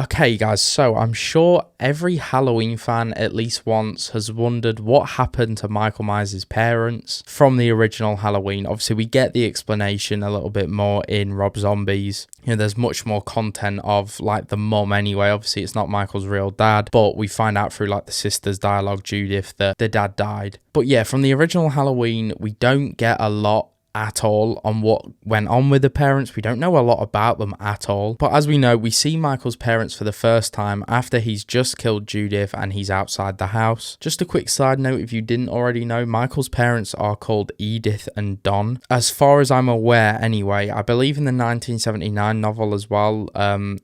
Okay guys, so I'm sure every Halloween fan at least once has wondered what happened to Michael Myers' parents from the original Halloween. Obviously we get the explanation a little bit more in Rob Zombie's. You know, there's much more content of like the mum anyway. Obviously it's not Michael's real dad, but we find out through like the sister's dialogue, Judith, that the dad died. But yeah, from the original Halloween, we don't get a lot at all on what went on with the parents. We don't know a lot about them at all, but as we know, we see Michael's parents for the first time after he's just killed Judith and he's outside the house. Just a quick side note, if you didn't already know, Michael's parents are called Edith and Don, as far as I'm aware anyway. I believe in the 1979 novel as well,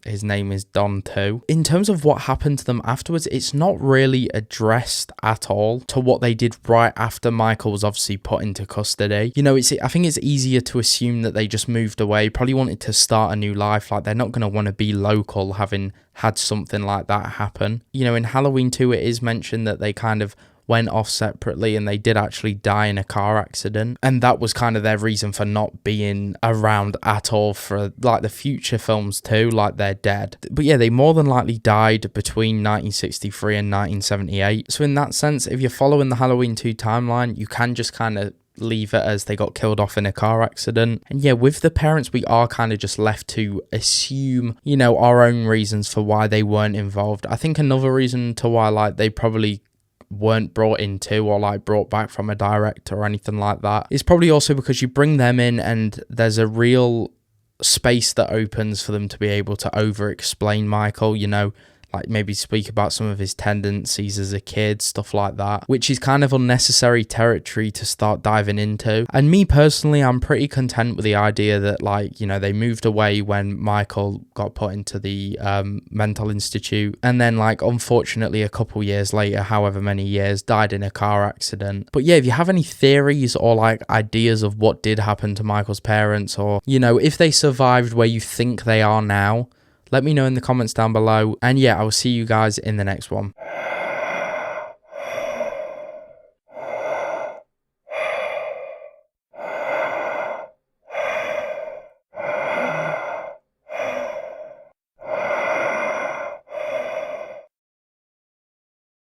his name is Don too. In terms of what happened to them afterwards, it's not really addressed at all to what they did right after Michael was obviously put into custody. You know, I think it's easier to assume that they just moved away, probably wanted to start a new life. Like, they're not going to want to be local having had something like that happen. You know, in Halloween 2 it is mentioned that they kind of went off separately and they did actually die in a car accident, and that was kind of their reason for not being around at all for like the future films too, like they're dead. But yeah, they more than likely died between 1963 and 1978. So in that sense, if you're following the Halloween 2 timeline, you can just kind of leave it as they got killed off in a car accident. And yeah, with the parents, we are kind of just left to assume, you know, our own reasons for why they weren't involved. I think another reason to why like they probably weren't brought into or like brought back from a director or anything like that is probably also because you bring them in and there's a real space that opens for them to be able to over explain Michael, you know, like maybe speak about some of his tendencies as a kid, stuff like that, which is kind of unnecessary territory to start diving into. And me personally, I'm pretty content with the idea that, like, you know, they moved away when Michael got put into the mental institute, and then, like, unfortunately a couple years later, however many years, died in a car accident. But yeah, if you have any theories or like ideas of what did happen to Michael's parents, or, you know, if they survived where you think they are now, let me know in the comments down below. And yeah, I will see you guys in the next one.